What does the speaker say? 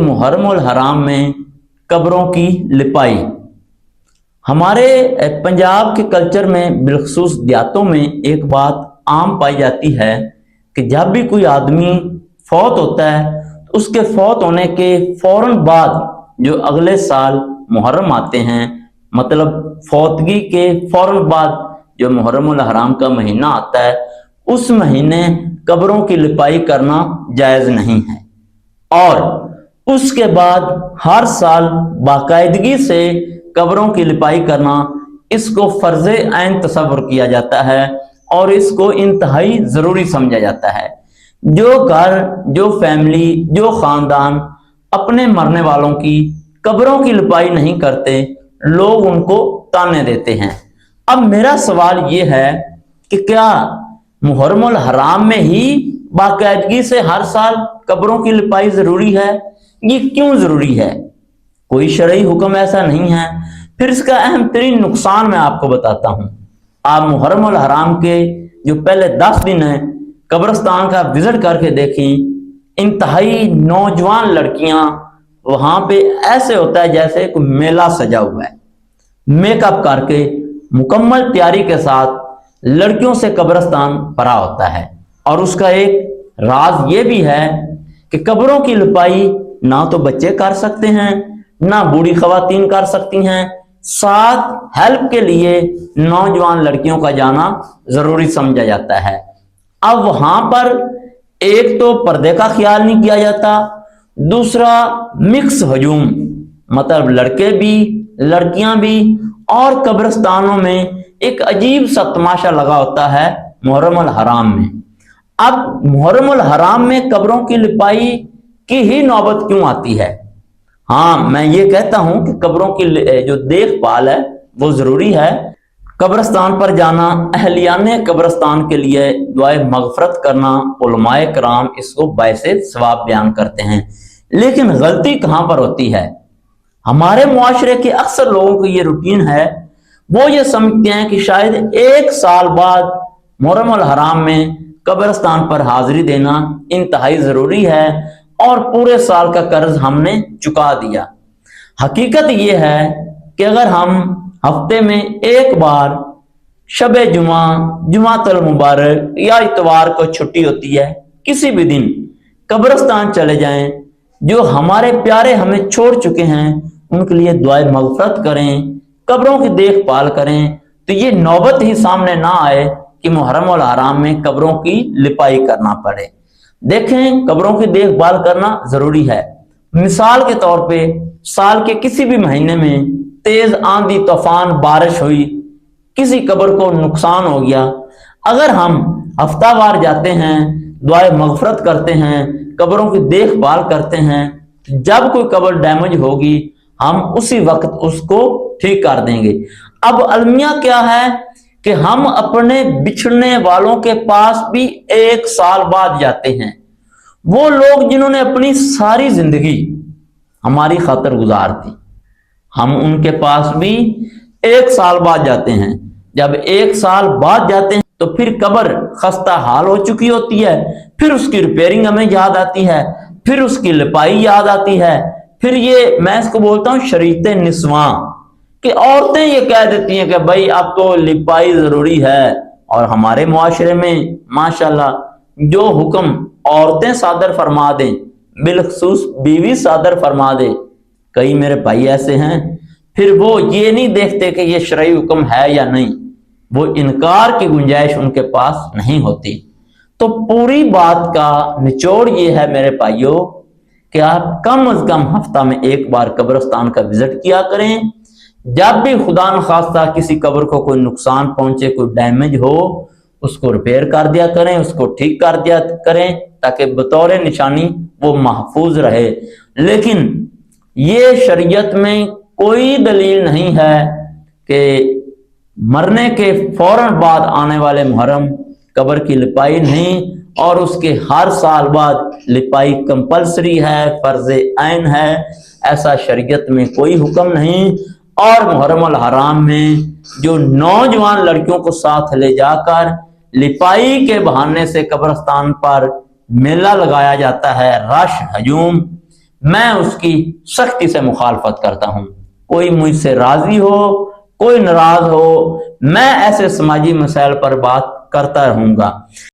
محرم الحرام میں قبروں کی لپائی ہمارے پنجاب کے کلچر میں بالخصوص دیہاتوں میں ایک بات عام پائی جاتی ہے کہ جب بھی کوئی آدمی فوت ہوتا ہے تو اس کے فوت ہونے کے فوراً بعد جو اگلے سال محرم آتے ہیں، مطلب فوتگی کے فوراً بعد جو محرم الحرام کا مہینہ آتا ہے، اس مہینے قبروں کی لپائی کرنا جائز نہیں ہے، اور اس کے بعد ہر سال باقاعدگی سے قبروں کی لپائی کرنا اس کو فرض عین تصور کیا جاتا ہے اور اس کو انتہائی ضروری سمجھا جاتا ہے۔ جو گھر، جو فیملی، جو خاندان اپنے مرنے والوں کی قبروں کی لپائی نہیں کرتے، لوگ ان کو تانے دیتے ہیں۔ اب میرا سوال یہ ہے کہ کیا محرم الحرام میں ہی باقاعدگی سے ہر سال قبروں کی لپائی ضروری ہے؟ یہ کیوں ضروری ہے؟ کوئی شرعی حکم ایسا نہیں ہے۔ پھر اس کا اہم ترین نقصان میں آپ کو بتاتا ہوں۔ آپ محرم الحرام کے جو پہلے 10 دن ہیں قبرستان کا وزٹ کر کے دیکھیں، انتہائی نوجوان لڑکیاں وہاں پہ ایسے ہوتا ہے جیسے کوئی میلہ سجا ہوا ہے، میک اپ کر کے مکمل تیاری کے ساتھ لڑکیوں سے قبرستان بھرا ہوتا ہے۔ اور اس کا ایک راز یہ بھی ہے کہ قبروں کی لپائی نہ تو بچے کر سکتے ہیں، نہ بوڑھی خواتین کر سکتی ہیں، ساتھ ہیلپ کے لیے نوجوان لڑکیوں کا جانا ضروری سمجھا جاتا ہے۔ اب وہاں پر ایک تو پردے کا خیال نہیں کیا جاتا، دوسرا مکس ہجوم، مطلب لڑکے بھی لڑکیاں بھی، اور قبرستانوں میں ایک عجیب سا تماشا لگا ہوتا ہے محرم الحرام میں۔ اب محرم الحرام میں قبروں کی لپائی کی ہی نوبت کیوں آتی ہے؟ ہاں، میں یہ کہتا ہوں کہ قبروں کی جو دیکھ بھال ہے وہ ضروری ہے۔ قبرستان پر جانا، اہلیان قبرستان کے لیے دعائے مغفرت کرنا، علماء کرام اس کو باعث ثواب بیان کرتے ہیں۔ لیکن غلطی کہاں پر ہوتی ہے؟ ہمارے معاشرے کے اکثر لوگوں کی یہ روٹین ہے، وہ یہ سمجھتے ہیں کہ شاید ایک سال بعد محرم الحرام میں قبرستان پر حاضری دینا انتہائی ضروری ہے اور پورے سال کا قرض ہم نے چکا دیا۔ حقیقت یہ ہے کہ اگر ہم ہفتے میں ایک بار شب جمعہ، جمعۃ المبارک یا اتوار کو چھٹی ہوتی ہے، کسی بھی دن قبرستان چلے جائیں، جو ہمارے پیارے ہمیں چھوڑ چکے ہیں ان کے لیے دعائے مغفرت کریں، قبروں کی دیکھ بھال کریں، تو یہ نوبت ہی سامنے نہ آئے کہ محرم الحرام میں قبروں کی لپائی کرنا پڑے۔ دیکھیں، قبروں کی دیکھ بھال کرنا ضروری ہے۔ مثال کے طور پہ سال کے کسی بھی مہینے میں تیز آندھی طوفان بارش ہوئی، کسی قبر کو نقصان ہو گیا، اگر ہم ہفتہ وار جاتے ہیں، دعائے مغفرت کرتے ہیں، قبروں کی دیکھ بھال کرتے ہیں، جب کوئی قبر ڈیمیج ہوگی ہم اسی وقت اس کو ٹھیک کر دیں گے۔ اب المیہ کیا ہے کہ ہم اپنے بچھڑنے والوں کے پاس بھی ایک سال بعد جاتے ہیں۔ وہ لوگ جنہوں نے اپنی ساری زندگی ہماری خاطر گزار دی، ہم ان کے پاس بھی ایک سال بعد جاتے ہیں۔ جب ایک سال بعد جاتے ہیں تو پھر قبر خستہ حال ہو چکی ہوتی ہے، پھر اس کی ریپیئرنگ ہمیں یاد آتی ہے، پھر اس کی لپائی یاد آتی ہے، پھر یہ میں اس کو بولتا ہوں شریعت نسواں، کہ عورتیں یہ کہہ دیتی ہیں کہ بھائی اب تو لپائی ضروری ہے، اور ہمارے معاشرے میں ماشاءاللہ جو حکم عورتیں صادر فرما دیں، بالخصوص بیوی صادر فرما دے، کئی میرے بھائی ایسے ہیں پھر وہ یہ نہیں دیکھتے کہ یہ شرعی حکم ہے یا نہیں، وہ انکار کی گنجائش ان کے پاس نہیں ہوتی۔ تو پوری بات کا نچوڑ یہ ہے میرے بھائیوں کہ آپ کم از کم ہفتہ میں ایک بار قبرستان کا وزٹ کیا کریں۔ جب بھی خدا نخواستہ کسی قبر کو کوئی نقصان پہنچے، کوئی ڈیمیج ہو، اس کو ریپیئر کر دیا کریں، اس کو ٹھیک کر دیا کریں، تاکہ بطور نشانی وہ محفوظ رہے۔ لیکن یہ شریعت میں کوئی دلیل نہیں ہے کہ مرنے کے فوراً بعد آنے والے محرم قبر کی لپائی نہیں، اور اس کے ہر سال بعد لپائی کمپلسری ہے، فرض عین ہے، ایسا شریعت میں کوئی حکم نہیں۔ اور محرم الحرام میں جو نوجوان لڑکیوں کو ساتھ لے جا کر لپائی کے بہانے سے قبرستان پر میلہ لگایا جاتا ہے، رش ہجوم، میں اس کی سختی سے مخالفت کرتا ہوں۔ کوئی مجھ سے راضی ہو، کوئی ناراض ہو، میں ایسے سماجی مسائل پر بات کرتا رہوں گا۔